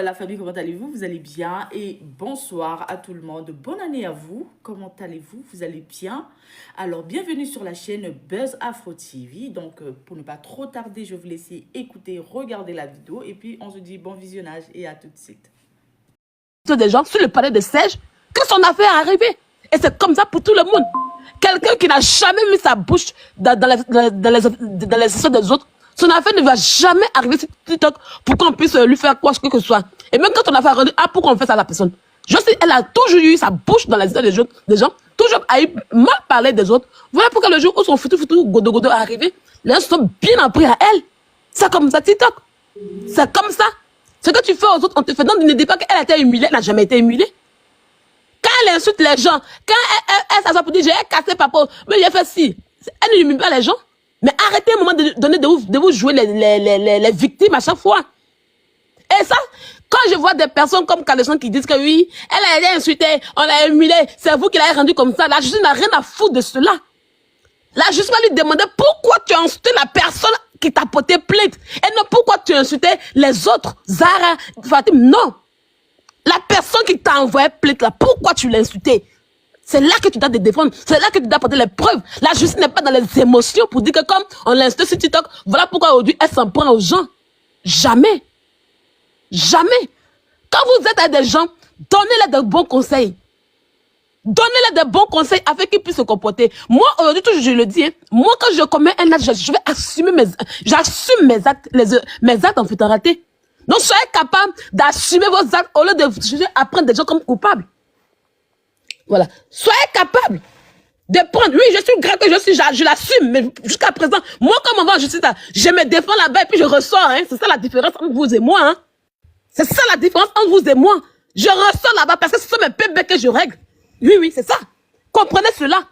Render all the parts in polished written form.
la famille, comment allez-vous? Vous allez bien? Et bonsoir à tout le monde. Bonne année à vous. Comment allez-vous? Vous allez bien? Alors, bienvenue sur la chaîne Buzz Afro TV. Donc, pour ne pas trop tarder, je vais vous laisser écouter, regarder la vidéo. Et puis, on se dit bon visionnage et à tout de suite. Des gens sur le palais de Serge que son affaire est arrivée. Et c'est comme ça pour tout le monde. Quelqu'un qui n'a jamais mis sa bouche dans les histoires des autres, son affaire ne va jamais arriver sur TikTok pour qu'on puisse lui faire quoi que ce soit. Et même quand on a fait rendu, ah, pourquoi on fait ça à la personne? Je sais, elle a toujours eu sa bouche dans les histoires des gens, toujours a eu mal parlé des autres. Voilà pourquoi le jour où son foutu godo est arrivé, les gens sont bien appris à elle. C'est comme ça, TikTok. C'est comme ça. Ce que tu fais aux autres, on te fait. Non, ne dis pas qu'elle a été humiliée, elle n'a jamais été humiliée. Quand elle insulte les gens, quand elle s'assoit pour dire j'ai cassé papa, mais j'ai fait si, elle n'humilie pas les gens. Mais arrêtez un moment de vous jouer les victimes à chaque fois. Et ça, quand je vois des personnes comme Caleçon qui disent que oui, elle a été insultée, on l'a humiliée, c'est vous qui l'avez rendue comme ça, la justice n'a rien à foutre de cela. La justice va lui demander pourquoi tu as insulté la personne qui t'a porté plainte. Et non pourquoi tu as insulté les autres. Zara, Fatim, non. La personne qui t'a envoyé plainte là, pourquoi tu l'as insulté? C'est là que tu dois te défendre. C'est là que tu dois apporter les preuves. La justice n'est pas dans les émotions pour dire que comme on l'a insulté sur TikTok, voilà pourquoi aujourd'hui elle s'en prend aux gens. Jamais. Jamais. Quand vous êtes avec des gens, donnez-les de bons conseils. Donnez-les de bons conseils afin qu'ils puissent se comporter. Moi, aujourd'hui, toujours, je le dis, hein, moi, quand je commets un acte, je vais assumer j'assume mes actes en fait raté. Donc, soyez capable d'assumer vos actes au lieu de prendre des gens comme coupables. Voilà. Soyez capable de prendre, oui, je suis grave que je l'assume, mais jusqu'à présent, moi, comme on va en justice, je me défends là-bas et puis je ressors, hein. C'est ça la différence entre vous et moi, hein. C'est ça la différence entre vous et moi. Je ressors là-bas parce que ce sont mes PB que je règle. Oui, oui, c'est ça. Comprenez cela.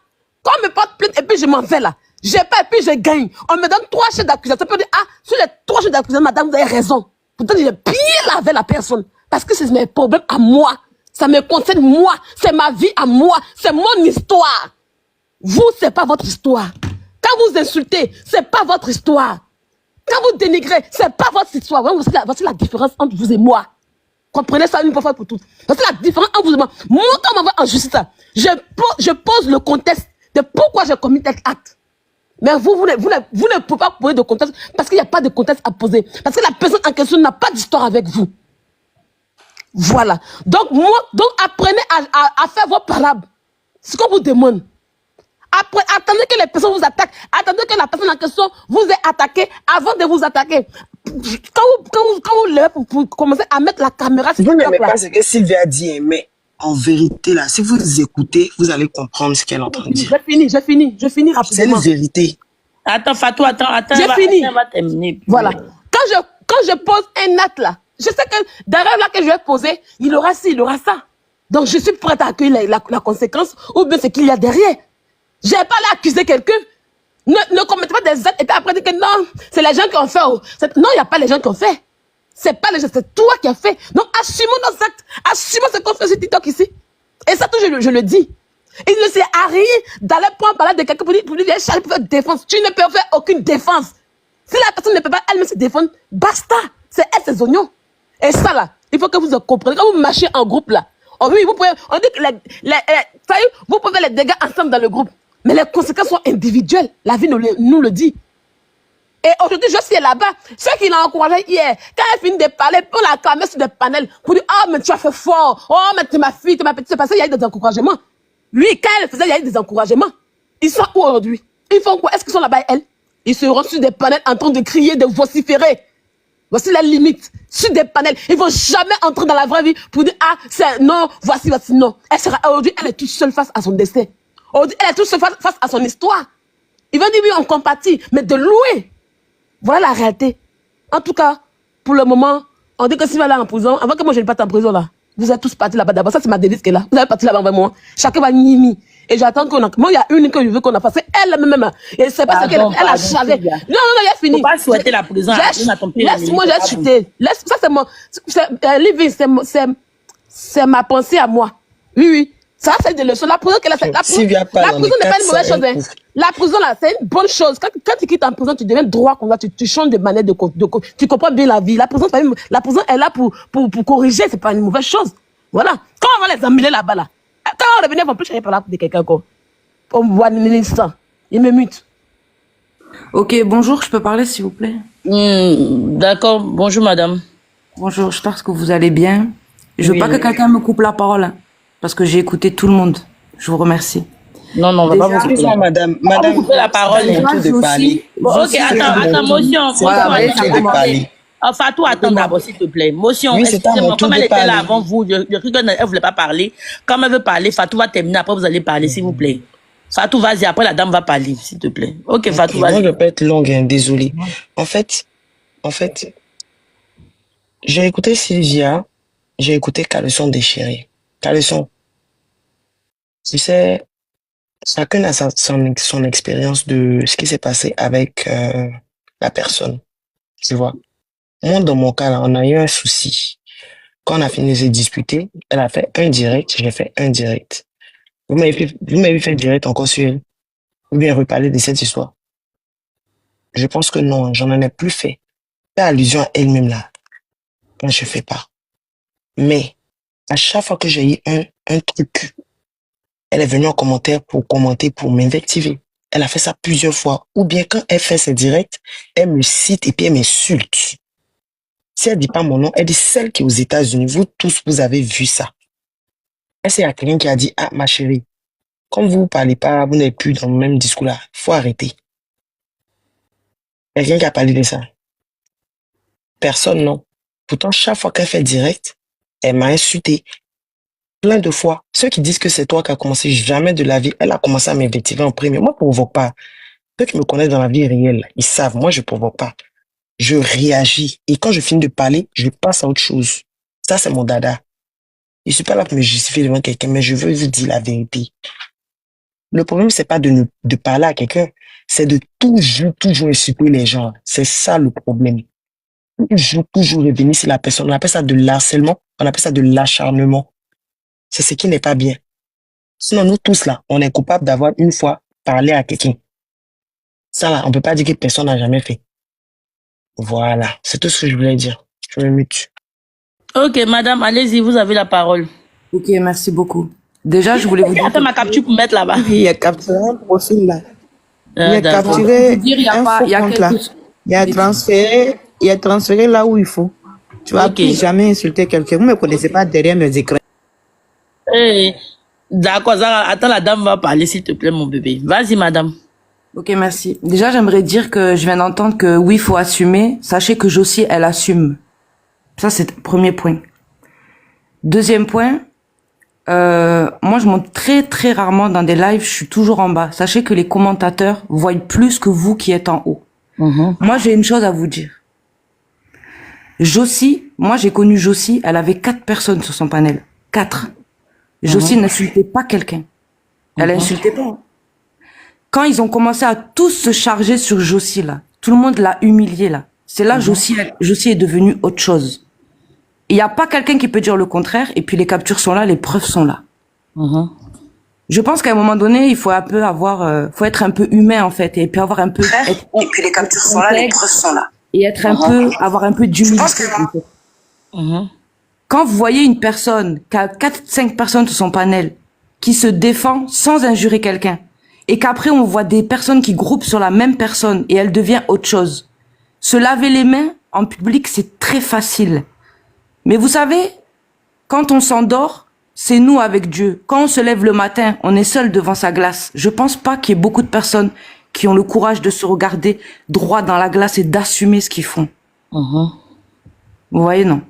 Quand on me porte plainte et puis je m'en vais là, j'ai pas et puis je gagne. On me donne 3 chefs d'accusation. On peut dire, ah, sur les 3 chefs d'accusation, madame, vous avez raison. Pourtant, j'ai bien lavé la personne. Parce que c'est mes problèmes à moi. Ça me concerne moi. C'est ma vie à moi. C'est mon histoire. Vous, c'est pas votre histoire. Quand vous insultez, c'est pas votre histoire. Quand vous dénigrez, c'est pas votre histoire. Voici la différence entre vous et moi. Comprenez ça une fois pour toutes. Voici la différence entre vous et moi. Moi, quand on va en justice, je pose le contexte de pourquoi j'ai commis tel acte. Mais vous ne pouvez pas poser de contexte parce qu'il n'y a pas de contexte à poser. Parce que la personne en question n'a pas d'histoire avec vous. Voilà. Donc, apprenez à faire vos parables. C'est ce qu'on vous demande. Après, attendez que les personnes vous attaquent. Attendez que la personne en question vous ait attaqué avant de vous attaquer. Quand vous levez pour commencer à mettre la caméra sur vous n'aimez pas ce que Sylvia dit, mais en vérité, là, si vous écoutez, vous allez comprendre ce qu'elle est en train de dire. Je finis rapidement. C'est une vérité. Attends, Fatou, attends. J'ai fini. On va terminer. Voilà. Quand je pose un acte là, je sais que derrière là que je vais poser, il aura ci, il aura ça. Donc je suis prête à accueillir la conséquence ou bien ce qu'il y a derrière. Je n'ai pas à accuser quelqu'un. Ne commettez pas des actes et puis après dire que non, c'est les gens qui ont fait. Non, il n'y a pas les gens qui ont fait. C'est pas les gens, c'est toi qui as fait. Donc assumons nos actes. Assumons ce qu'on fait sur TikTok ici. Et ça, je le dis. Il ne sert à rien d'aller prendre parler de quelqu'un pour lui dire, Charlie, pour faire défense. Tu ne peux faire aucune défense. Si la personne ne peut pas elle-même se défendre, basta. C'est elle, ses oignons. Et ça là, il faut que vous compreniez. Quand vous marchez en groupe là, oh oui, vous pouvez, on dit que vous pouvez faire les dégâts ensemble dans le groupe. Mais les conséquences sont individuelles. La vie nous le dit. Et aujourd'hui, je suis là-bas. Ceux qui l'ont encouragé hier, quand elle finit de parler, on l'a acclamé sur des panels pour dire, oh, mais tu as fait fort. Oh, mais tu es ma fille, tu es ma petite. C'est parce qu'il y a eu des encouragements. Lui, quand elle faisait, il y a eu des encouragements. Ils sont où aujourd'hui? Ils font quoi? Est-ce qu'ils sont là-bas, elle? Ils seront sur des panels en train de crier, de vociférer. Voici la limite. Sur des panels. Ils ne vont jamais entrer dans la vraie vie pour dire, ah, c'est non, voici, non. Aujourd'hui, elle est toute seule face à son destin. Aujourd'hui, elle est toute seule face à son histoire. Ils vont dire, oui, on compatit, mais de loin. Voilà la réalité. En tout cas, pour le moment, on dit que si elle est en prison, avant que moi je ne parte en prison là, vous êtes tous partis là-bas d'abord. Ça, c'est ma devise qu'elle a. Vous allez partir là-bas avec moi. Chacun va nimi. Et j'attends qu'on a. Moi, il y a une que je veux qu'on a passé. Elle-même. Et c'est parce qu'elle a chargé. Non, il a fini. Faut pas souhaiter la prison. Laisse-moi, j'ai chuté. Ça, c'est mon. C'est ma pensée à moi. Oui, oui. Ça, c'est des leçons. La prison, Sylvia la parle dans les prison n'est pas quatre, une mauvaise ça chose. Hein. couvre. La prison, là, c'est une bonne chose. Quand tu quittes en prison, tu deviens droit comme ça, tu changes de manière tu comprends bien la vie. La prison, la prison est là pour corriger, c'est pas une mauvaise chose. Voilà. Quand on va les emmener là-bas, là, quand on revenait, ils vont plus chercher par là de quelqu'un encore. On voit un instant. Il me mute. Ok, bonjour, je peux parler s'il vous plaît? D'accord, bonjour madame. Bonjour, j'espère que vous allez bien. Je veux Oui, pas que quelqu'un me coupe la parole, hein, parce que j'ai écouté tout le monde. Je vous remercie. Non, on va pas vous couper. Excusez-moi, madame. Madame, couper la parole. c'est à mon tour de parler. Bon, ok, attends, motion. C'est à mon tour de parler. Fatou, attends d'abord, s'il te plaît. Motion, Oui, c'est à mon excusez-moi, tour comme de elle était là parler. avant vous, je cru qu'elle ne voulait pas parler. Comme elle veut parler, Fatou va terminer, après vous allez parler, s'il vous plaît. Fatou, vas-y, après la dame va parler, s'il te plaît. Ok, Fatou, Moi, je vas-y. vais pas être longue, hein, désolé. En fait, j'ai écouté Sylvia, j'ai écouté Caleçon déchiré. Caleçon, tu sais, chacun a son expérience de ce qui s'est passé avec la personne, tu vois. Moi, dans mon cas, là, on a eu un souci. Quand on a fini de se disputer, elle a fait un direct, j'ai fait un direct. Vous m'avez fait direct encore sur elle. Ou bien reparler de cette histoire. Je pense que non, j'en ai plus fait. Faire allusion à elle-même là. Quand je fais pas. Mais, à chaque fois que j'ai eu un truc, elle est venue en commentaire pour commenter, pour m'invectiver. Elle a fait ça plusieurs fois. Ou bien quand elle fait ses directs, elle me cite et puis elle m'insulte. Si elle dit pas mon nom, elle dit celle qui est aux États-Unis. Vous tous, vous avez vu ça. Est-ce qu'il y a quelqu'un qui a dit, ah, ma chérie, comme vous parlez pas, vous n'êtes plus dans le même discours là, faut arrêter. Quelqu'un qui a parlé de ça? Personne, non. Pourtant, chaque fois qu'elle fait direct, elle m'a insulté plein de fois. Ceux qui disent que c'est toi qui as commencé, jamais de la vie, elle a commencé à m'invectiver en premier. Moi, je provoque pas. Ceux qui me connaissent dans la vie réelle, ils savent, moi, je provoque pas. Je réagis. Et quand je finis de parler, je passe à autre chose. Ça, c'est mon dada. Je suis pas là pour me justifier devant quelqu'un, mais je veux vous dire la vérité. Le problème, c'est pas de parler à quelqu'un, c'est de toujours insulter les gens. C'est ça le problème. Toujours revenir sur la personne. On appelle ça de l'harcèlement, on appelle ça de l'acharnement. C'est ce qui n'est pas bien. Sinon, nous tous là, on est coupable d'avoir une fois parlé à quelqu'un. Ça là, on peut pas dire que personne n'a jamais fait. Voilà, c'est tout ce que je voulais dire. Je me mute. Ok, madame, allez-y, vous avez la parole. Ok, merci beaucoup. Déjà, je voulais vous dire... Attends ma capture pour mettre là-bas. Oui, il a capturé un profil là. Il a D'accord. capturé dire, il y a un pas- faux il y a compte quelque là. chose- Il a transféré là où il faut. Tu vas Ok. plus jamais insulter quelqu'un. Vous ne me connaissez pas derrière mes écrans. Eh, d'accord, Zara, attends, la dame va parler, s'il te plaît, mon bébé. Vas-y, madame. Ok, merci. Déjà, j'aimerais dire que je viens d'entendre que oui, il faut assumer. Sachez que Josie, elle assume. Ça, c'est le premier point. Deuxième point, moi, je monte très, très rarement dans des lives. Je suis toujours en bas. Sachez que les commentateurs voient plus que vous qui êtes en haut. Moi, j'ai une chose à vous dire. Josie, moi, j'ai connu Josie, elle avait 4 personnes sur son panel. 4. Josie n'insultait pas quelqu'un. Elle insultait pas. Quand ils ont commencé à tous se charger sur Josie, là, tout le monde l'a humiliée, là. C'est là, Josie est devenue autre chose. Il n'y a pas quelqu'un qui peut dire le contraire, et puis les captures sont là, les preuves sont là. Je pense qu'à un moment donné, il faut un peu faut être un peu humain, en fait, et puis avoir un peu... Et puis les captures sont là, les preuves sont là. Et être avoir un peu d'humilité. en fait. Quand vous voyez une personne qui a 4-5 personnes sur son panel, qui se défend sans injurer quelqu'un, et qu'après on voit des personnes qui groupent sur la même personne et elle devient autre chose. Se laver les mains en public, c'est très facile. Mais vous savez, quand on s'endort, c'est nous avec Dieu. Quand on se lève le matin, on est seul devant sa glace. Je pense pas qu'il y ait beaucoup de personnes qui ont le courage de se regarder droit dans la glace et d'assumer ce qu'ils font. Vous voyez, non.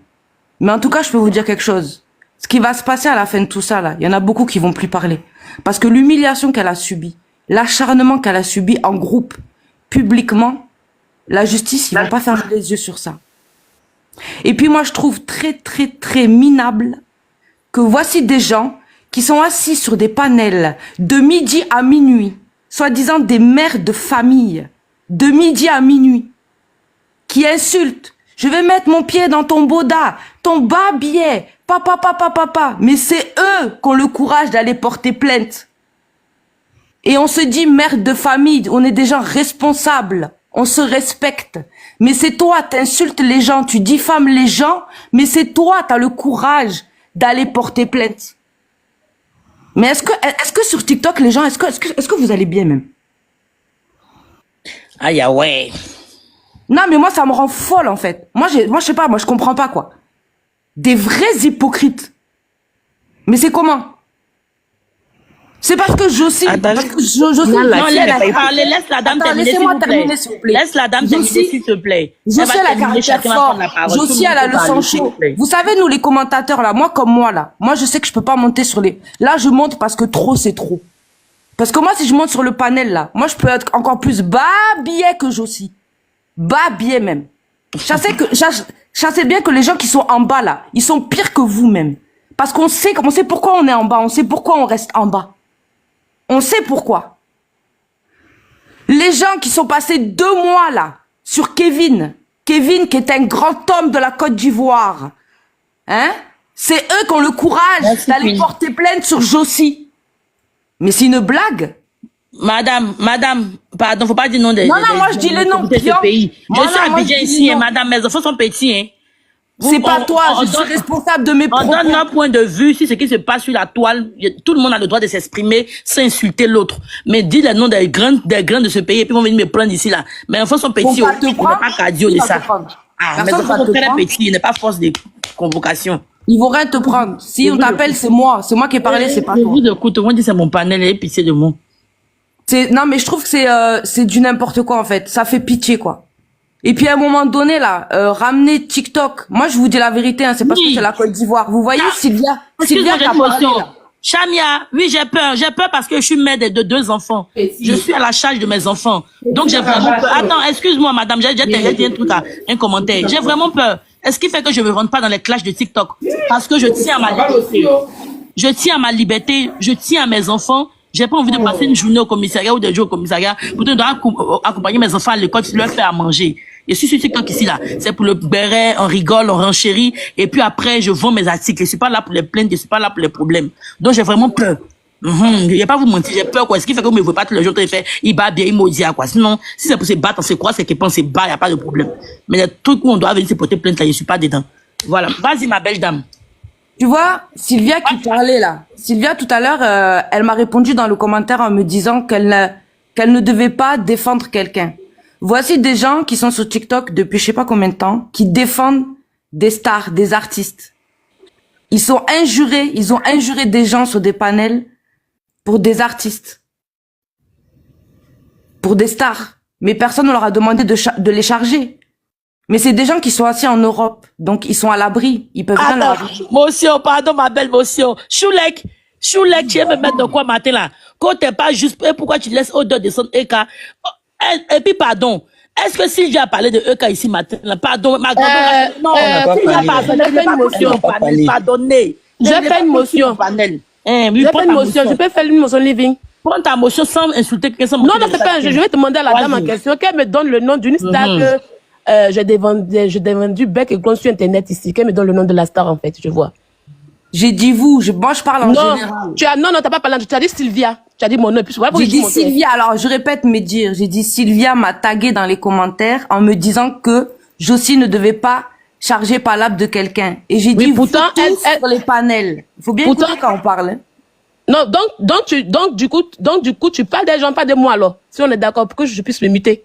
Mais en tout cas, je peux vous dire quelque chose. Ce qui va se passer à la fin de tout ça, là, il y en a beaucoup qui vont plus parler. Parce que l'humiliation qu'elle a subie, l'acharnement qu'elle a subi en groupe, publiquement, la justice, ils vont pas fermer les yeux sur ça. Et puis moi, je trouve très, très, très minable que voici des gens qui sont assis sur des panels de midi à minuit, soi-disant des mères de famille, de midi à minuit, qui insultent. Je vais mettre mon pied dans ton boda, ton bas billet, Papa. Mais c'est eux qui ont le courage d'aller porter plainte. Et on se dit mère de famille, on est des gens responsables, on se respecte. Mais c'est toi, t'insultes les gens, tu diffames les gens, mais c'est toi, t'as le courage d'aller porter plainte. Mais est-ce que sur TikTok, les gens, est-ce que vous allez bien même? Aïe, ouais. Non, mais moi, ça me rend folle, en fait. Moi, je sais pas, moi, je comprends pas, quoi. Des vrais hypocrites. Mais c'est comment? C'est parce que Josie... Parce que Josie... Non, laisse la dame terminer, s'il vous plaît. Laisse la dame terminer, s'il te plaît. Josie, elle a caractère fort. Josie, elle a le sang chaud. Vous savez, nous, les commentateurs, là, moi, comme moi, là, moi, je sais que je peux pas monter sur les... Là, je monte parce que trop, c'est trop. Parce que moi, si je monte sur le panel, là, moi, je peux être encore plus bas-billet que Josie. Bas-billet, même. Chassez bien que les gens qui sont en bas, là, ils sont pires que vous-même. Parce qu'on sait pourquoi on est en bas. On sait pourquoi on reste en bas. On sait pourquoi. Les gens qui sont passés 2 mois là sur Kevin qui est un grand homme de la Côte d'Ivoire, hein? C'est eux qui ont le courage d'aller porter plainte sur Josie. Mais c'est une blague. Madame, pardon, faut pas dire non des. Non, moi je dis le nom. Je suis à Abidjan ici, madame, mes enfants sont petits, hein. C'est pas toi, je suis responsable de mes propos. On donne notre point de vue sur ce qui se passe sur la toile. Tout le monde a le droit de s'exprimer sans insulter l'autre. Mais dis les noms des grands de ce pays et puis ils vont venir me prendre ici là. Mes enfants sont petits, on n'est pas cardio de ça. Mes enfants sont très petits, il n'est pas force de convocation. Ils vont rien te prendre. Si on t'appelle, c'est moi qui ai parlé, c'est pas toi. Je vous écoute, on dit c'est mon panel et pitié de moi. Non, mais je trouve que c'est du n'importe quoi en fait. Ça fait pitié quoi. Et puis à un moment donné là, ramener TikTok. Moi je vous dis la vérité, hein, c'est parce que c'est la Côte d'Ivoire. Vous voyez Sylvia qui a parlé là. Chamia, oui j'ai peur parce que je suis mère de 2 enfants. Je suis à la charge de mes enfants. Donc j'ai vraiment peur. Attends, excuse-moi madame, j'ai dit un truc un commentaire. J'ai vraiment peur. Est-ce qui fait que je me rentre pas dans les clashs de TikTok? Parce que je tiens à ma liberté. Je tiens à ma liberté, je tiens à mes enfants. J'ai pas envie de passer une journée au commissariat ou des jours au commissariat pour accompagner mes enfants à l'école, leur faire à manger. Et si je suis TikTok ici, là, c'est pour le béret, on rigole, on renchérit, et puis après, je vends mes articles. Je suis pas là pour les plaintes, je suis pas là pour les problèmes. Donc, j'ai vraiment peur. Il y a pas vous mentir, j'ai peur, quoi. Ce qui fait que vous me voyez pas tous les jours, il bat bien, il maudit, quoi. Sinon, si c'est pour se battre, on sait quoi, c'est qu'il pense, c'est bas, y a pas de problème. Mais les trucs où on doit venir se porter plainte, là, je suis pas dedans. Voilà. Vas-y, ma belle dame. Tu vois, Sylvia qui parlait là. Sylvia, tout à l'heure, elle m'a répondu dans le commentaire en me disant qu'elle ne devait pas défendre quelqu'un. Voici des gens qui sont sur TikTok depuis je sais pas combien de temps, qui défendent des stars, des artistes. Ils ont injuré des gens sur des panels pour des artistes. Pour des stars. Mais personne ne leur a demandé de les charger. Mais c'est des gens qui sont assis en Europe. Donc, ils sont à l'abri. Ils peuvent rien leur arriver. Motion, pardon, ma belle motion. Choulek, tu veux me mettre dans quoi matin là? Quand t'es pas juste, pourquoi tu laisses odeur descendre Eka? Et puis, pardon. Est-ce que Sylvia a parlé de Eka ici matin là? Pardon, ma grand-mère. Non, Sylvia a parlé de une motion. Pardonnez. J'ai fait une motion. J'ai fait une motion. Je peux faire une motion living. Prends ta motion sans insulter quelqu'un. Non, c'est pas, je vais demander à la dame en question qu'elle me donne le nom d'une star que j'ai vendu bec et glon sur Internet ici. Qu'elle me donne le nom de la star, en fait, je vois. J'ai dit moi je parle en général. Non, t'as pas parlé, tu as dit Sylvia. Tu as dit mon nom. J'ai dit Sylvia, alors je répète mes dires. J'ai dit Sylvia m'a tagué dans les commentaires en me disant que Josie ne devait pas charger palable de quelqu'un. Et j'ai dit, pourtant, elle sur les panels. Il faut bien écouter quand on parle. Hein. Non, donc, du coup, tu parles des gens, pas de moi, alors. Si on est d'accord, pour que je puisse me muter.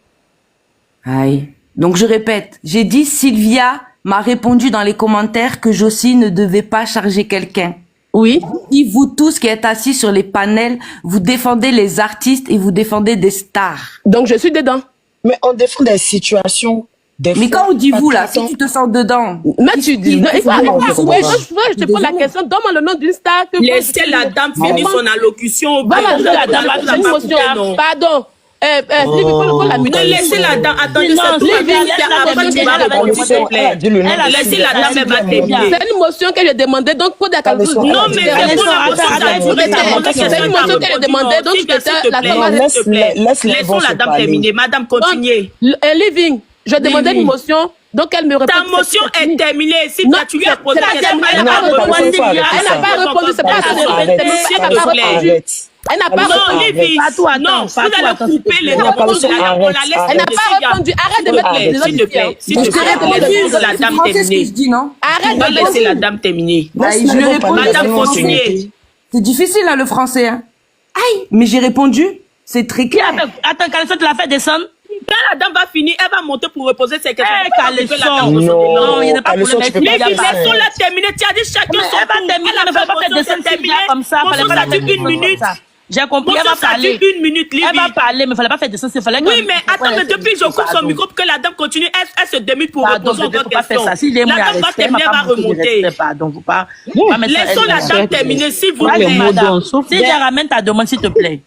Aïe. Donc, je répète. J'ai dit, Sylvia m'a répondu dans les commentaires que Josie ne devait pas charger quelqu'un. Oui. Et vous tous qui êtes assis sur les panels, vous défendez les artistes et vous défendez des stars. Donc, je suis dedans. Mais on défend des situations. Mais quand on dit vous, là, si tu te sens dedans. Mais tu dis, non, il faut arrêter. Je te pose la question, donne-moi le nom d'une star. Laissez la dame finir son allocution. Voilà, la dame, c'est une motion. Pardon. Laissez la dame, attendez, laissez la dame, elle va terminer. C'est une motion que j'ai demandé, donc pour des calculs. Non, mais c'est une motion que j'ai demandé, donc tu peux la laissons la dame terminer. Madame, continuez. Living, je demandais une motion, donc elle me répond. Ta motion est terminée. Si Non, tu lui as posé la question, elle n'a pas répondu. Elle n'a pas répondu, c'est pas la elle n'a pas non, Livy, non, vous allez couper les noms. On la laisse. Elle n'a pas répondu. Arrête de mettre les s'il te plaît. S'il te plaît, laisse la dame terminer. Arrête de laisser la dame terminer. Madame, continuez. C'est difficile, là, le français. Hein. Aïe, mais j'ai répondu. C'est très clair. Attends, Caleçon, tu l'as fait descendre? Quand la dame va finir, elle va monter pour reposer ses questions. Non, il n'y a pas de problème. Laissons-la terminer. Tu as dit chacun son tour. Elle va pas faire descendre comme ça. Ça dure une minute. J'ai compris, elle va parler. Une minute, Livy. Elle va parler, mais il fallait pas faire descendre. Oui, mais attends, mais depuis je coupe son micro pour que la dame continue, elle se démute pour reposer encore question. La dame va terminer, elle va remonter. Pardon, vous pas. Laissons la dame terminer, s'il vous plaît. Madame, si je ramène ta demande, s'il te plaît.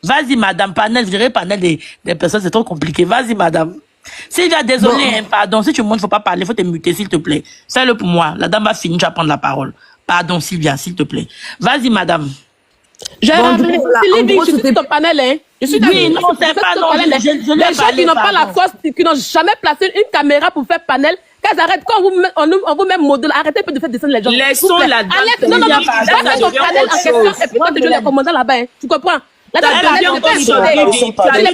Vas-y, madame, panel, je dirais panel des personnes, c'est trop compliqué. Vas-y, madame. Sylvia, désolé, hein, pardon, si tu montes, faut pas parler, faut te muter, s'il te plaît. Fais-le pour moi. La dame va finir, tu vas prendre la parole. Pardon, Sylvia, s'il te plaît. Vas-y, madame. J'ai ramené Livy, je suis sur ton panel, hein. Je suis oui, non, c'est pas non. Les gens qui n'ont pas la force, qui n'ont jamais placé une caméra pour faire panel, qu'elles arrêtent, quand on vous met modèle, arrêtez de faire descendre les gens. Laissons la dame. Non, non, non, laisse ton panel en question, et puis quand tu joues les commandants là-bas, hein. Tu comprends? Là, tu n'es pas insulté, et avant de parler,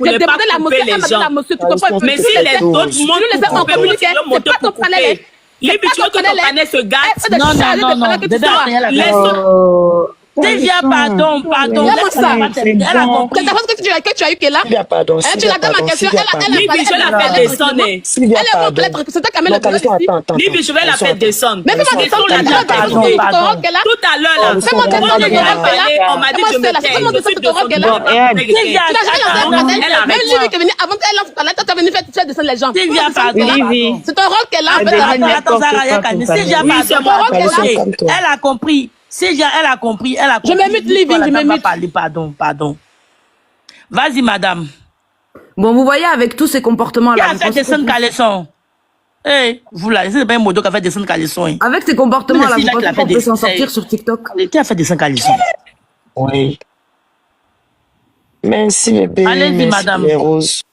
j'ai demandé la motion, elle m'a dit la motion, tu comprends? Mais si les autres montent, tu les as en communiqué, c'est pas ton panel, Livy, tu veux que ton panel se gâte? Non. Sylvia, pardon. Elle a compris. C'est parce que tu as eu qu'elle là. Sylvia, pardon. Tu l'as ma question. Livy, je la fais descendre. Sylvia, pardon. C'est toi qui amène le problème ici. Livy, je vais la faire descendre. Mais fais-moi descendre la dame. Tout à l'heure, là. Fais-moi descendre le rôle on m'a dit que je me tais. Fais-moi descendre ton rôle qu'elle a. Sylvia, même Livy qui est venue avant qu'elle lance ta lettre, tu as venu faire descendre les gens. Sylvia, pardon. C'est ton rôle qu'elle a. Attends, Zara, Sylvia, pardon. Elle a compris. Sylvia, elle a compris. Je me mute, Livy, je me mute. Pardon. Vas-y, madame. Bon, vous voyez, avec tous ces comportements-là. Qui a fait descendre Caleçon? Eh, vous là, c'est pas un modo qui a fait descendre Caleçon. Avec ces comportements-là, vous pensez qu'on peut s'en sortir sur TikTok? Qui a fait descendre Caleçon? Oui. Merci, bébé. Allez-y, madame. Les roses.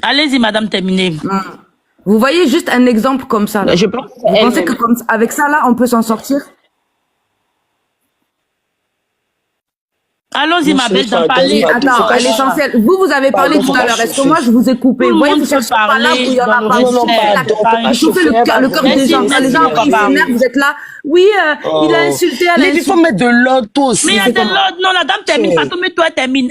Allez-y, madame, terminez. Vous voyez juste un exemple comme ça. Là. Je pense vous pensez que avec ça, là, on peut s'en sortir? Allons-y, ma belle, d'en parler. Attends, l'essentiel. Vous avez parlé tout à l'heure. Est-ce que moi, je vous ai coupé? Vous voyez, vous cherchez pas là où il y en a pas. Chauffez le cœur des gens. Quand les gens s'énervent, vous êtes là. Oui, il a insulté, elle a insulté. Il faut mettre de l'ordre aussi. Mais il y a de l'ordre. Non, la dame termine. Pardon, mais toi, elle termine.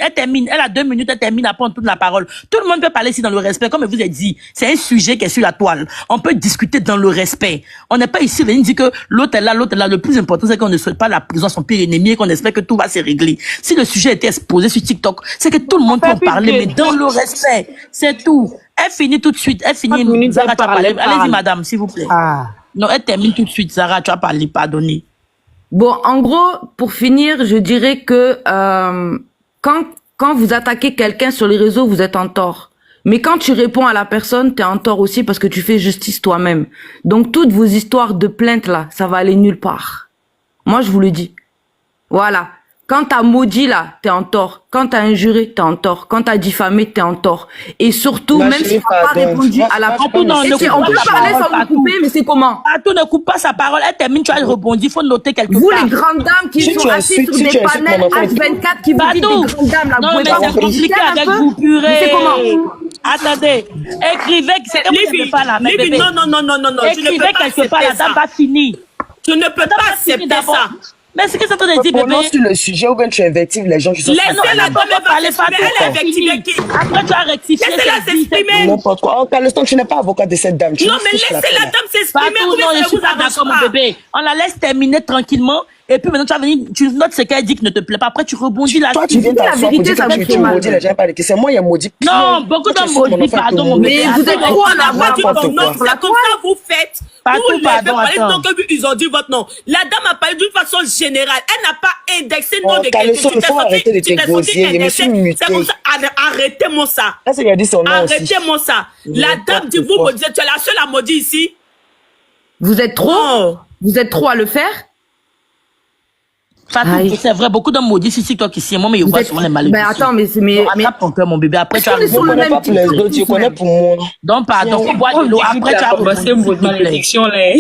Elle a 2 minutes, elle termine à prendre toute la parole. Tout le monde peut parler ici dans le respect. Comme je vous ai dit, c'est un sujet qui est sur la toile. On peut discuter dans le respect. On n'est pas ici, on dit que l'autre est là. Le plus important, c'est qu'on ne souhaite pas la prison à son pire ennemi et qu'on espère que tout va se régler. Si le sujet était exposé sur TikTok, c'est que tout le monde peut en parler, mais dans le respect. C'est tout. Elle finit tout de suite. Elle finit. Zara, tu as parlé. Allez-y, madame, s'il vous plaît. Non, elle termine tout de suite. Zara, tu as parlé, pardonnez. Bon, en gros, pour finir, je dirais que quand vous attaquez quelqu'un sur les réseaux, vous êtes en tort. Mais quand tu réponds à la personne, t'es en tort aussi parce que tu fais justice toi-même. Donc toutes vos histoires de plainte là, ça va aller nulle part. Moi, je vous le dis. Voilà. Quand t'as maudit là, t'es en tort. Quand t'as injuré, t'es en tort. Quand t'as diffamé, t'es en tort. Et surtout, même si t'as pas répondu à la on peut parler sans vous couper, mais c'est comment? Patou ne coupe pas sa parole. Elle termine, tu as rebondi. Il faut noter quelque vous, part. les grandes dames qui sont assises sur des panels H24 qui vous disent des grandes dames là, non, vous mais pouvez c'est compliqué avec vous, purée. Mais c'est comment? Attendez. Écrivez que c'est Livy, non. Écrivez quelque part, la dame va finir. Tu ne peux pas accepter ça. Mais c'est que ça te dit, bébé. Sur le sujet ou bien tu invectives les gens qui sont... Laissez la dame parler, elle est invectivée qui... Après, tu as rectifié. Laissez-la s'exprimer. N'importe quoi. En l'instant, tu n'es pas avocat de cette dame. Non, mais laissez la dame s'exprimer. Non, je suis pas d'accord, mon bébé. On la laisse terminer tranquillement. Et puis maintenant, tu vas venir, tu notes ce qu'elle dit qui ne te plaît pas. Après, tu rebondis là. Toi, tu viens t'asseoir pour dire que tu maudis les gens pas les. C'est moi, il y a maudit. Non, beaucoup d'hommes maudits, pardon, mon bébé. Mais vous êtes trop en avoir. Non, c'est comme ça vous faites. Partout, pardon, attends. Ils ont dit votre nom. La dame a parlé d'une façon générale. Elle n'a pas indexé le nom de quelqu'un. Il faut arrêter de te gosier. Je me suis muté. C'est comme ça. Arrêtez-moi ça. Est-ce qu'il a dit son nom aussi? Arrêtez-moi ça. La dame dit, vous me dites, tu es la seule à maudire ici. Vous êtes trop à le faire? Aïe. C'est vrai, beaucoup d'hommes maudits, si toi qui sais, moi, mais je Vous vois êtes- souvent les maladies. Mais attends, mais Attrape ton cœur, mon bébé. Après, Est-ce tu as qu'on est sur Je le connais même pas pour les TikTok autres, je tous, connais même pour moi. Donc, pardon, faut boire de l'eau. Après, tu as rebondi, s'il te plaît. malédiction là.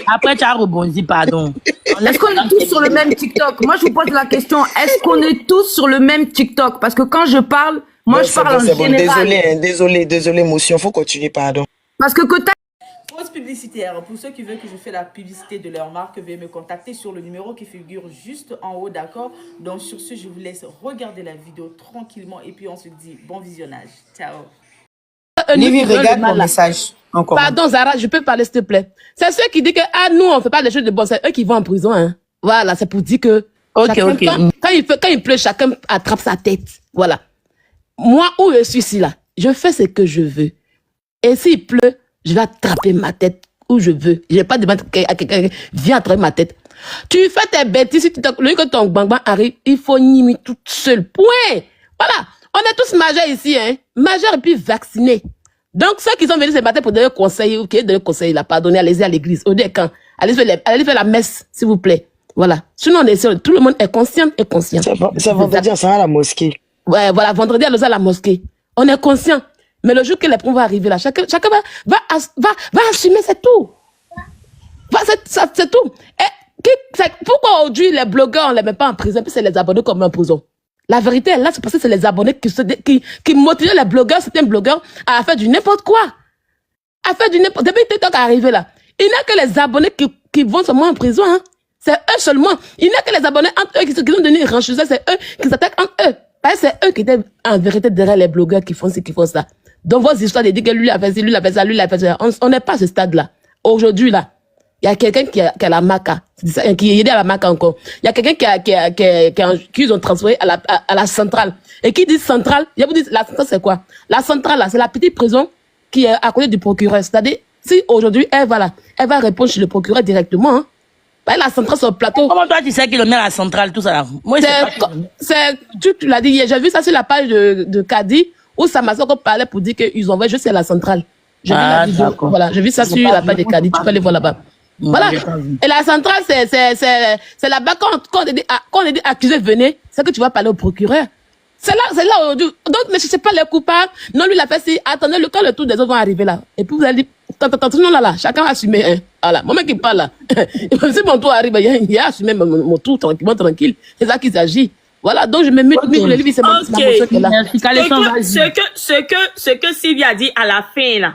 Après, tu as rebondi, pardon. Est-ce qu'on est tous sur le même TikTok? Moi, je vous pose la question, est-ce qu'on est tous sur le même TikTok? Parce que quand je parle, moi, Ouais, je parle en c'est bon. général. Désolé, émotion. Faut continuer, pardon. Parce que t'as Pause publicitaire. Pour ceux qui veulent que je fasse la publicité de leur marque, veuillez me contacter sur le numéro qui figure juste en haut, d'accord? Donc sur ce, je vous laisse regarder la vidéo tranquillement et puis on se dit bon visionnage. Ciao. Livy, regarde mon message. Encore. Pardon, Zara, je peux parler, s'il te plaît. C'est ceux qui disent que, ah, nous, on fait pas des choses de bon, c'est eux qui vont en prison, hein. Voilà, c'est pour dire que, Ok, chacun, ok. quand il pleut, chacun attrape sa tête. Voilà. Moi, où je suis ici, là, je fais ce que je veux. Et s'il pleut, je vais attraper ma tête où je veux. Je vais pas demander à quelqu'un, viens attraper ma tête. Tu fais tes bêtises, si le jour que ton bang arrive, il faut nier toute seule. Point. Voilà. On est tous majeurs ici, hein. Majeurs et puis vaccinés. Donc, ceux qui sont venus ce matin pour donner conseil, ok, donner conseil, là, pardonnez, allez-y à l'église, au camp. Allez faire la messe, s'il vous plaît. Voilà. Sinon, on est sûr, tout le monde est conscient et conscient. C'est vendredi, on s'en va à la mosquée. Ouais, voilà, vendredi, à la mosquée. On est conscient. Mais le jour que les preuves vont arriver là, chacun va assumer, c'est tout. C'est tout. Et pourquoi aujourd'hui les blogueurs, on les met pas en prison, puis c'est les abonnés comme en prison? La vérité est là, c'est parce que c'est les abonnés qui motivaient les blogueurs, certains blogueurs, à faire du n'importe quoi. À faire du n'importe quoi. Depuis que TikTok est arrivé là, il n'y a que les abonnés qui vont seulement en prison, hein. C'est eux seulement. Il n'y a que les abonnés entre eux qui ont donné une rancheuse, c'est eux qui s'attaquent entre eux. Parce que c'est eux qui étaient en vérité derrière les blogueurs qui font ça. Donc vos histoires de dire que lui a fait ça, lui a fait ça, lui a fait ça. On n'est pas à ce stade-là. Aujourd'hui, là, il y a quelqu'un qui a la maca, qui est aidé à la maca encore. Il y a quelqu'un qui ont transféré à la centrale. Et qui dit centrale, je vous dis, la centrale c'est quoi? La centrale là, c'est la petite prison qui est à côté du procureur. C'est-à-dire, si aujourd'hui, elle va répondre chez le procureur directement, hein. Bah, la centrale sur le plateau. Comment toi tu sais qu'il en est à la centrale, tout ça là? Moi, tu l'as dit hier, j'ai vu ça sur la page de Kadi, où Samasoko parlait pour dire qu'ils envoient juste à la centrale. J'ai vu la vidéo. Voilà, j'ai vu ça sur la page de Kadi, tu peux aller voir là-bas. Voilà. Et la centrale, c'est là-bas, quand on est dit accusé, venez, c'est que tu vas parler au procureur. C'est là aujourd'hui. Donc, ne cherchez pas les coupables. Non, lui, il a fait si, attendez, quand le tour des autres vont arriver là. Et puis, vous allez dire, non, là, chacun a assumé, hein. Voilà. Moi, mec qui parle là. Si mon tour arrive, il a assumé mon tour tranquille. C'est ça qu'il s'agit. Voilà. Donc, je me mets le livre, c'est ma motion qui est là. Ce que Sylvie a dit à la fin là,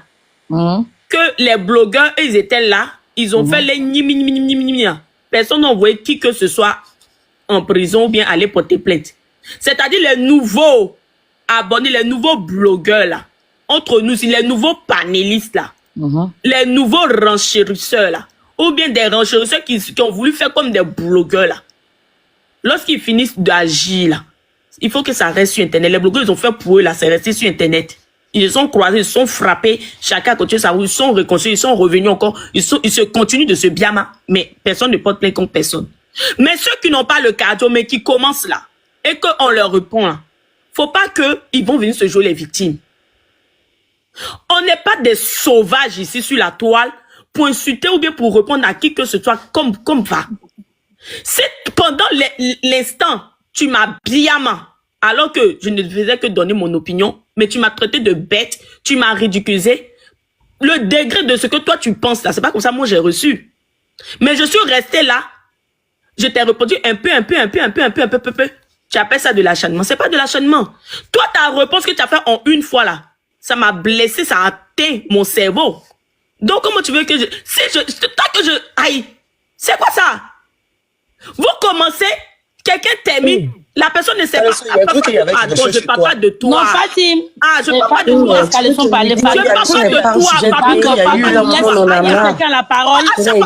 que les blogueurs, ils étaient là, ils ont fait les ni. Personne n'a envoyé qui que ce soit en prison ou bien aller porter plainte. C'est-à-dire les nouveaux abonnés, les nouveaux blogueurs là, entre nous, les nouveaux panélistes là, les nouveaux renchérisseurs là, ou bien des renchérisseurs qui ont voulu faire comme des blogueurs là. Lorsqu'ils finissent d'agir là, il faut que ça reste sur Internet. Les blogueurs, ils ont fait pour eux là, c'est resté sur Internet. Ils se sont croisés, ils se sont frappés, chacun a continué sa route, ils sont réconciliés, ils sont revenus encore, ils se continuent de se biama, mais personne ne porte plainte contre personne. Mais ceux qui n'ont pas le cardio, mais qui commencent là, et qu'on leur répond là, faut pas qu'ils vont venir se jouer les victimes. On n'est pas des sauvages ici sur la toile pour insulter ou bien pour répondre à qui que ce soit comme va. C'est pendant l'instant, tu m'as biama, alors que je ne faisais que donner mon opinion, mais tu m'as traité de bête, tu m'as ridiculisé. Le degré de ce que toi tu penses là, c'est pas comme ça moi j'ai reçu. Mais je suis resté là, je t'ai répondu un peu. Tu appelles ça de l'acharnement. C'est pas de l'acharnement. Toi, ta réponse que tu as fait en une fois là, ça m'a blessé, ça a atteint mon cerveau. Donc, comment tu veux que aïe, c'est quoi ça? Vous commencez, quelqu'un t'aime, la personne ne sait pas. Pardon, je parle pas de toi. Non, Fatim. Ah, je parle pas de toi. Je parle pas de toi. Laisse quelqu'un la parole. Elle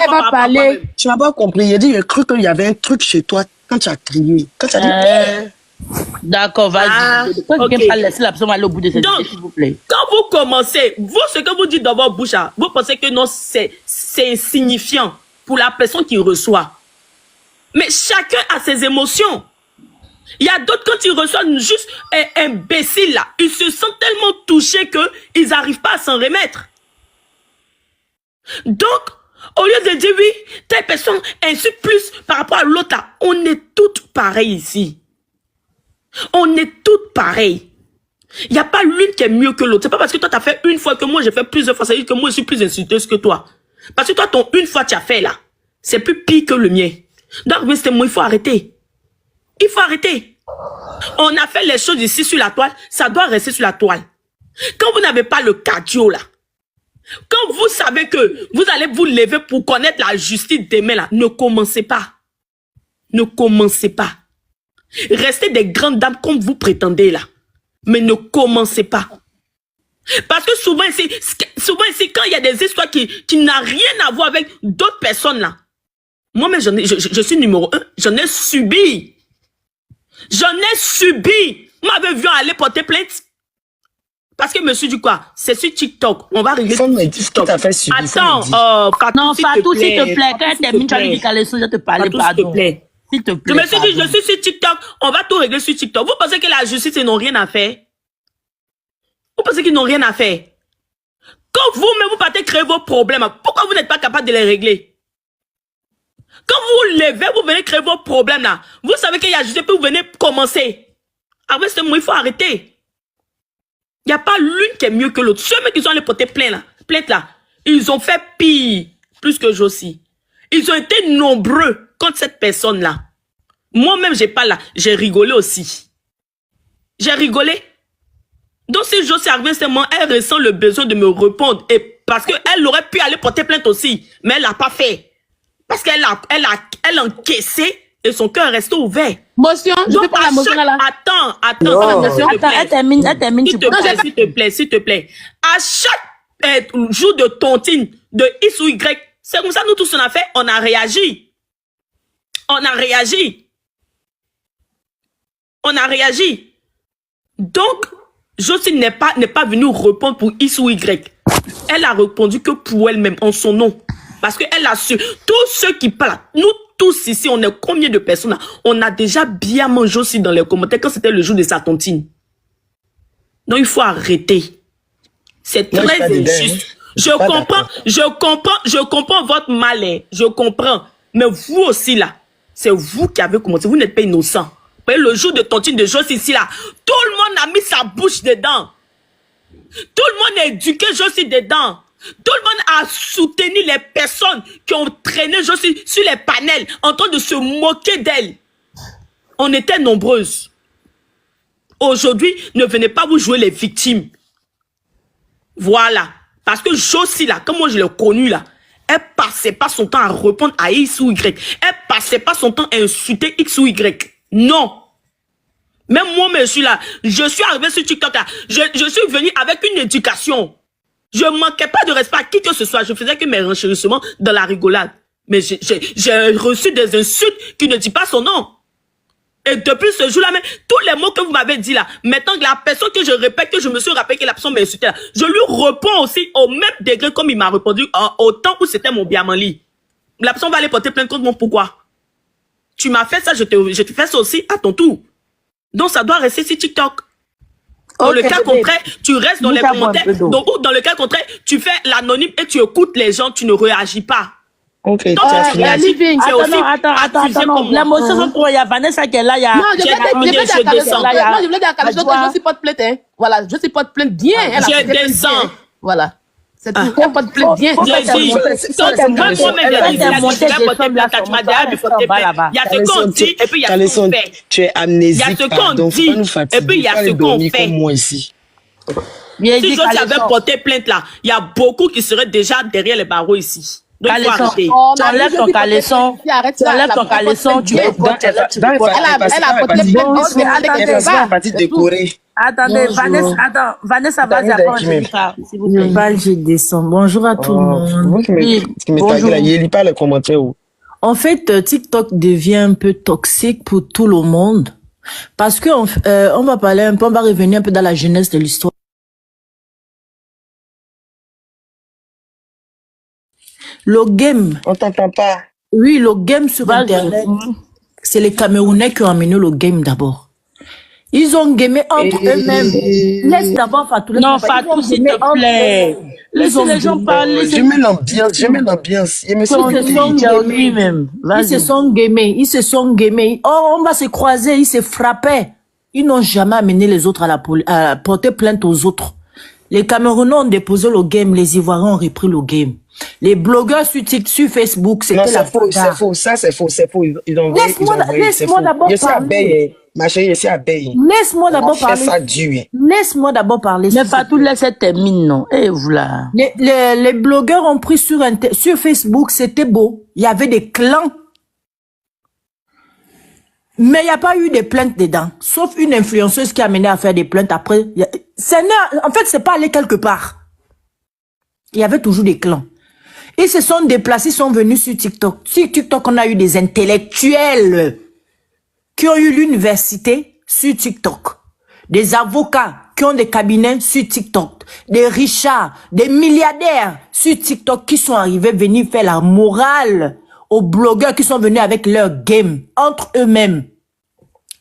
va parler. Tu n'as pas compris. Il a dit, j'ai cru qu'il y avait un truc chez toi quand tu as crié. Quand tu as dit, d'accord, vas-y. Quelqu'un va laisser la personne aller au bout de cette vidéo, s'il vous plaît. Quand vous commencez, vous, ce que vous dites dans votre bouche, vous pensez que non, c'est insignifiant pour la personne qui reçoit. Mais chacun a ses émotions. Il y a d'autres, quand ils reçoivent juste un imbécile là, ils se sentent tellement touchés qu'ils n'arrivent pas à s'en remettre. Donc, Au lieu de dire oui, telle personne insulte plus par rapport à l'autre là, on est toutes pareilles ici. On est toutes pareilles. Il n'y a pas l'une qui est mieux que l'autre. C'est pas parce que toi, tu as fait une fois que moi, j'ai fait plusieurs fois. Ça veut dire que moi, je suis plus insulteuse que toi. Parce que toi, ton une fois, tu as fait là. C'est plus pire que le mien. Donc, mais c'est moi, il faut arrêter. Il faut arrêter. On a fait les choses ici sur la toile. Ça doit rester sur la toile. Quand vous n'avez pas le cardio là, quand vous savez que vous allez vous lever pour connaître la justice demain là, ne commencez pas. Ne commencez pas. Restez des grandes dames comme vous prétendez là. Mais ne commencez pas. Parce que souvent ici, quand il y a des histoires qui n'ont rien à voir avec d'autres personnes là, moi-même, je suis numéro 1. J'en ai subi. J'en ai subi. Vous m'avez vu aller porter plainte. Parce que monsieur dit quoi? C'est sur TikTok. On va régler sur TikTok. Attends, Fatou, non, Fatou, s'il te plaît. Quand elle termine, tu as dit qu'elle je te parler, pardon. S'il te plaît. Je me suis dit, je suis sur TikTok. On va tout régler sur TikTok. Vous pensez que la justice, ils n'ont rien à faire? Vous pensez qu'ils n'ont rien à faire? Quand vous-même, vous partez créer vos problèmes, pourquoi vous n'êtes pas capable de les régler? Quand vous levez, vous venez créer vos problèmes là. Vous savez qu'il y a justice, puis vous venez commencer. Après, c'est moi, il faut arrêter. Il n'y a pas l'une qui est mieux que l'autre. Ceux qui sont allés porter plainte là, ils ont fait pire, plus que Josie. Ils ont été nombreux contre cette personne-là. Moi-même, j'ai rigolé aussi. J'ai rigolé. Donc, si Josie arrive, c'est moi, elle ressent le besoin de me répondre. Et parce qu'elle aurait pu aller porter plainte aussi, mais elle l'a pas fait. Parce qu'elle a encaissé et son cœur est resté ouvert. Motion, je vais pas la motion là. Attends, elle termine. S'il te plaît. À chaque jour de tontine, de X ou Y, c'est comme ça, nous tous on a fait, on a réagi. Donc, Josie n'est pas venue répondre pour X ou Y. Elle a répondu que pour elle-même, en son nom. Parce qu'elle a su, tous ceux qui parlent, nous tous ici, on est combien de personnes là? On a déjà bien mangé aussi dans les commentaires quand c'était le jour de sa tontine. Donc il faut arrêter. C'est très injuste. Je comprends votre malin. Je comprends. Mais vous aussi là, c'est vous qui avez commencé. Vous n'êtes pas innocent. Vous voyez, le jour de tontine de Josie ici là, tout le monde a mis sa bouche dedans. Tout le monde a éduqué Josie dedans. Tout le monde a soutenu les personnes qui ont traîné Josie sur les panels en train de se moquer d'elle. On était nombreuses. Aujourd'hui, ne venez pas vous jouer les victimes. Voilà. Parce que Josie là, comme moi je l'ai connue là, elle passait pas son temps à répondre à X ou Y. Elle passait pas son temps à insulter X ou Y. Non. Même moi, je suis là. Je suis arrivé sur TikTok là. Je suis venu avec une éducation. Je ne manquais pas de respect à qui que ce soit. Je faisais que mes renchérissements dans la rigolade. Mais j'ai reçu des insultes qui ne disent pas son nom. Et depuis ce jour-là, même tous les mots que vous m'avez dit là, maintenant que la personne que je répète, que je me suis rappelé que la personne m'a insulté là, je lui réponds aussi au même degré comme il m'a répondu au temps où c'était mon biamali. La personne va aller porter plainte contre moi. Pourquoi? Tu m'as fait ça, je te fais ça aussi à ton tour. Donc ça doit rester sur TikTok. Dans le cas contraire, tu restes dans les commentaires. Donc, dans le cas contraire, tu fais l'anonyme et tu écoutes les gens, tu ne réagis pas. Ok, donc, tu réagis. Attends. Les motions sont trop. Il y a Vanessa qui est là. Non, je voulais dire à Caleçon que je suis pas de plainte. Hein. Voilà, je suis pas de plainte bien. Je descends. Voilà. C'est tout. Il n'y a pas de plainte bien. Il y a ce qu'on dit et puis il y a ce qu'on fait. Tu es amnésique. Il y a ce qu'on dit et puis il y a ce qu'on fait. Comme moi ici. Si Josie avait porté plainte là, il y a beaucoup qui seraient déjà derrière les barreaux ici. Donc il faut arrêter. Tu enlèves ton caleçon. Tu enlèves ton caleçon. Tu peux pas. Elle a porté plainte. Attendez, Vanessa, vas-y, s'il vous plaît. Je descends. Bonjour à tout le monde. Bonjour. Il lit pas les commentaires. En fait, TikTok devient un peu toxique pour tout le monde. Parce que on va parler un peu, on va revenir un peu dans la jeunesse de l'histoire. Le game. On t'entend pas. Oui, le game sur Internet. C'est les Camerounais qui ont amené le game d'abord. Ils ont gamé entre eux-mêmes. Laisse d'abord Fatou. Non, Fatou, s'il te plaît. Laissez les gens parler. J'aime l'ambiance. Ils se sont gamés. Oh, on va se croiser, ils se frappaient. Ils n'ont jamais amené les autres à porter plainte aux autres. Les Camerounais ont déposé le game, les Ivoiriens ont repris le game. Les blogueurs sur Facebook, c'était la faux, c'est faux, ça c'est faux, Ils ont laisse-moi d'abord parler. Ma chérie, je suis à Baye. Laisse-moi d'abord parler. Laisse-moi d'abord parler. Mais Fatou, laisse terminer, non? Et voilà. Les blogueurs ont pris sur Facebook, c'était beau. Il y avait des clans. Mais il n'y a pas eu de plaintes dedans. Sauf une influenceuse qui a mené à faire des plaintes après. En fait, c'est pas allé quelque part. Il y avait toujours des clans. Ils se sont déplacés, sont venus sur TikTok. Sur TikTok, on a eu des intellectuels qui ont eu l'université sur TikTok. Des avocats qui ont des cabinets sur TikTok. Des richards, des milliardaires sur TikTok qui sont arrivés venir faire la morale aux blogueurs qui sont venus avec leur game entre eux-mêmes.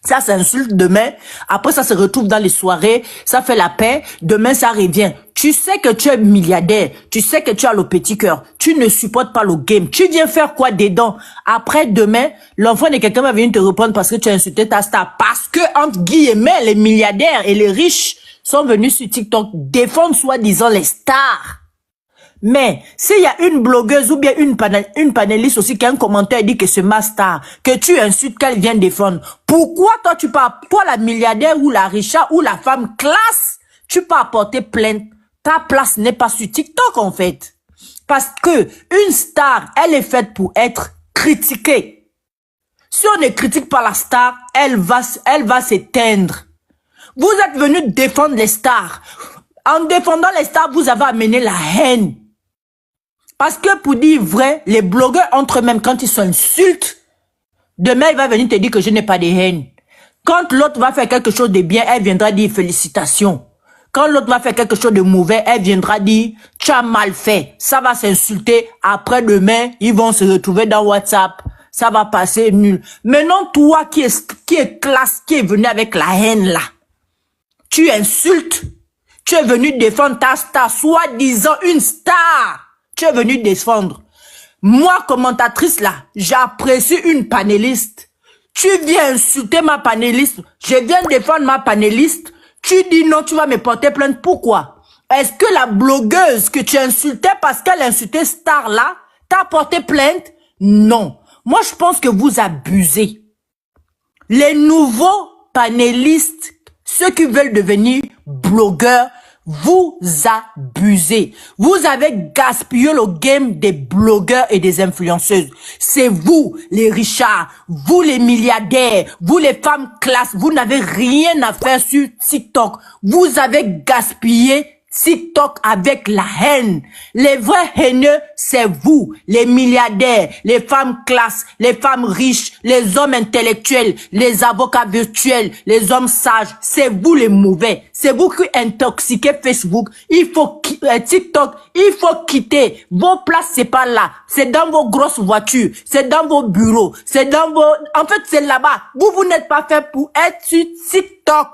Ça s'insulte demain. Après, ça se retrouve dans les soirées. Ça fait la paix. Demain, ça revient. Tu sais que tu es milliardaire. Tu sais que tu as le petit cœur. Tu ne supportes pas le game. Tu viens faire quoi dedans? Après, demain, l'enfant de quelqu'un va venir te répondre parce que tu as insulté ta star. Parce que, entre guillemets, les milliardaires et les riches sont venus sur TikTok défendre soi-disant les stars. Mais, s'il y a une blogueuse ou bien une panéliste aussi qui a un commentaire et dit que c'est ma star, que tu insultes qu'elle vient défendre, pourquoi toi tu parles, toi la milliardaire ou la richa ou la femme classe, tu peux apporter plainte? Ta place n'est pas sur TikTok en fait. Parce que une star, elle est faite pour être critiquée. Si on ne critique pas la star, elle va s'éteindre. Vous êtes venus défendre les stars. En défendant les stars, vous avez amené la haine. Parce que pour dire vrai, les blogueurs entre eux-mêmes, quand ils s'insultent, demain il va venir te dire que je n'ai pas de haine. Quand l'autre va faire quelque chose de bien, elle viendra dire félicitations. Quand l'autre va faire quelque chose de mauvais, elle viendra dire tu as mal fait. Ça va s'insulter. Après demain, ils vont se retrouver dans WhatsApp. Ça va passer nul. Maintenant, toi qui est classe, qui est venu avec la haine là, tu insultes. Tu es venu défendre ta star, soi-disant une star. Tu es venu défendre. Moi, commentatrice là, j'apprécie une panéliste. Tu viens insulter ma panéliste. Je viens défendre ma panéliste. Tu dis non, tu vas me porter plainte. Pourquoi? Est-ce que la blogueuse que tu insultais parce qu'elle insultait star là, t'a porté plainte? Non. Moi, je pense que vous abusez. Les nouveaux panélistes, ceux qui veulent devenir blogueurs, vous abusez. Vous avez gaspillé le game des blogueurs et des influenceuses. C'est vous, les richards, vous les milliardaires, vous les femmes classe, vous n'avez rien à faire sur TikTok. Vous avez gaspillé TikTok avec la haine. Les vrais haineux, c'est vous, les milliardaires, les femmes classe, les femmes riches, les hommes intellectuels, les avocats virtuels, les hommes sages. C'est vous les mauvais. C'est vous qui intoxiquez Facebook. Il faut TikTok, il faut quitter. Vos places, c'est pas là. C'est dans vos grosses voitures. C'est dans vos bureaux. C'est dans vos... En fait, c'est là-bas. Vous n'êtes pas fait pour être sur TikTok.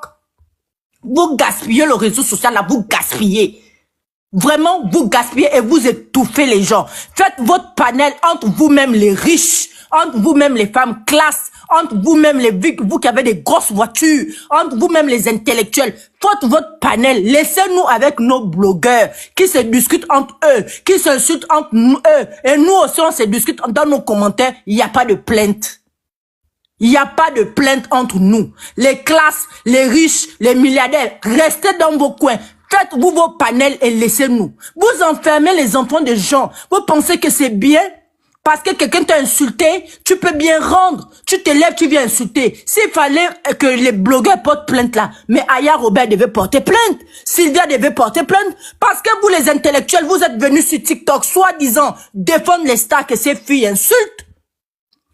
Vous gaspillez le réseau social là, vous gaspillez. Vraiment, vous gaspillez et vous étouffez les gens. Faites votre panel entre vous-même les riches, entre vous-même les femmes classe, entre vous-même vous qui avez des grosses voitures, entre vous-même les intellectuels. Faites votre panel. Laissez-nous avec nos blogueurs qui se discutent entre eux, qui s'insultent entre eux. Et nous aussi, on se discute dans nos commentaires. Il n'y a pas de plainte. Il n'y a pas de plainte entre nous. Les classes, les riches, les milliardaires, restez dans vos coins. Faites-vous vos panels et laissez-nous. Vous enfermez les enfants des gens. Vous pensez que c'est bien? Parce que quelqu'un t'a insulté, tu peux bien rendre. Tu te lèves, tu viens insulter. S'il fallait que les blogueurs portent plainte là, mais Aya Robert devait porter plainte. Sylvia devait porter plainte. Parce que vous les intellectuels, vous êtes venus sur TikTok, soi-disant, défendre les stars que ces filles insultent.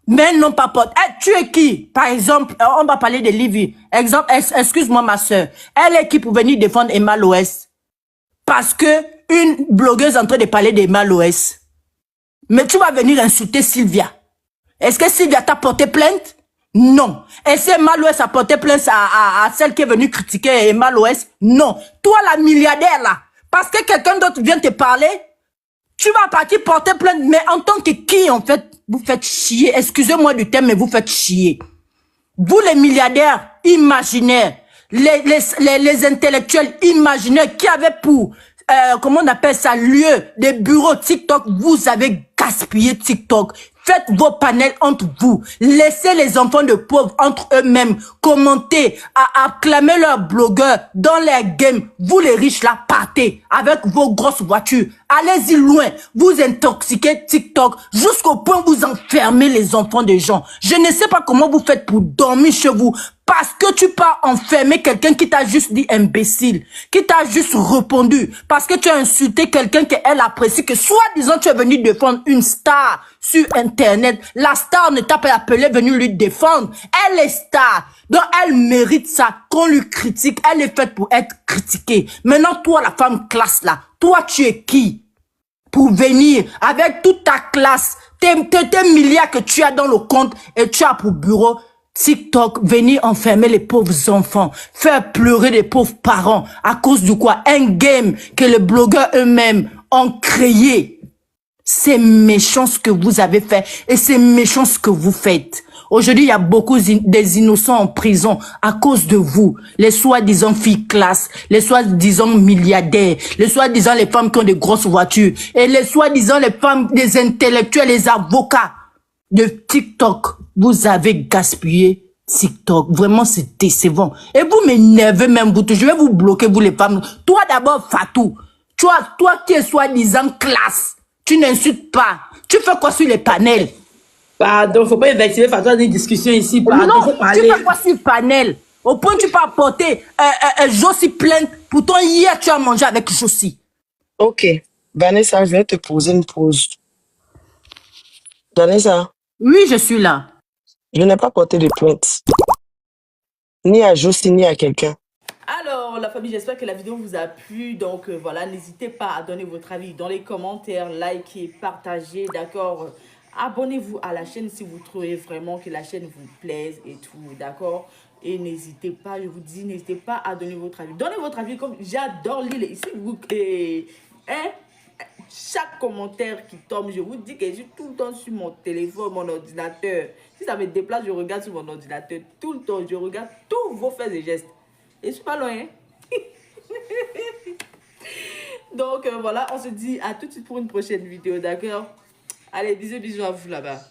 Mais non, pas pote. Tu es qui? Par exemple, on va parler de Livy. Exemple, excuse-moi ma soeur. Elle est qui pour venir défendre Emma Loès? Parce que une blogueuse est en train de parler d'Emma Loès. Mais tu vas venir insulter Sylvia. Est-ce que Sylvia t'a porté plainte? Non. Et c'est Mal-Ouest a porté plainte à celle qui est venue critiquer Mal-Ouest? Non. Toi, la milliardaire, là, parce que quelqu'un d'autre vient te parler, tu vas partir porter plainte, mais en tant que qui, en fait, vous faites chier. Excusez-moi du terme, mais vous faites chier. Vous, les milliardaires imaginaires, les intellectuels imaginaires qui avaient pour, comment on appelle ça, lieu, des bureaux TikTok, vous avez gaspillé TikTok. Faites vos panels entre vous. Laissez les enfants de pauvres entre eux-mêmes commenter, à acclamer leurs blogueurs dans les games. Vous les riches là, partez avec vos grosses voitures. Allez-y loin. Vous intoxiquez TikTok jusqu'au point où vous enfermez les enfants des gens. Je ne sais pas comment vous faites pour dormir chez vous. Parce que tu peux enfermer quelqu'un qui t'a juste dit imbécile, qui t'a juste répondu, parce que tu as insulté quelqu'un qu'elle apprécie, que soi-disant tu es venu défendre une star sur Internet. La star ne t'a pas appelé, venu lui défendre. Elle est star, donc elle mérite ça, qu'on lui critique. Elle est faite pour être critiquée. Maintenant, toi, la femme classe là, toi, tu es qui pour venir avec toute ta classe, tes milliards que tu as dans le compte et tu as pour bureau TikTok, venir enfermer les pauvres enfants, faire pleurer les pauvres parents à cause de quoi? Un game que les blogueurs eux-mêmes ont créé. C'est méchant ce que vous avez fait et c'est méchant ce que vous faites. Aujourd'hui, il y a beaucoup des innocents en prison à cause de vous. Les soi-disant filles classe, les soi-disant milliardaires, les soi-disant les femmes qui ont de grosses voitures et les soi-disant les femmes, les intellectuels, les avocats de TikTok. Vous avez gaspillé TikTok. Vraiment, c'est décevant. Et vous m'énervez même, vous. Je vais vous bloquer, vous les femmes. Toi d'abord, Fatou. Toi qui es soi-disant classe. Tu n'insultes pas. Tu fais quoi sur les panels? Pardon, faut pas invectiver Fatou dans une discussion ici. Pardon, non, tu fais quoi sur le panel? Au point tu peux apporter Josie plainte. Pourtant, hier, tu as mangé avec Josie. Ok. Vanessa, je vais te poser une pause. Vanessa, Oui, je suis là. je n'ai pas porté de plainte. Ni à Josie, ni à quelqu'un. Alors, la famille, j'espère que la vidéo vous a plu. Donc, voilà, n'hésitez pas à donner votre avis dans les commentaires, likez, partagez, d'accord? Abonnez-vous à la chaîne si vous trouvez vraiment que la chaîne vous plaise et tout, d'accord? Et n'hésitez pas, je vous dis, n'hésitez pas à donner votre avis. Donnez votre avis, comme j'adore lire ici. Chaque commentaire qui tombe, je vous dis que je suis tout le temps sur mon téléphone, mon ordinateur. Si ça me déplace, je regarde sur mon ordinateur. Tout le temps, je regarde tous vos faits et gestes. Et je suis pas loin, hein? Donc, voilà, on se dit à tout de suite pour une prochaine vidéo, d'accord? Allez, bisous, bisous à vous là-bas.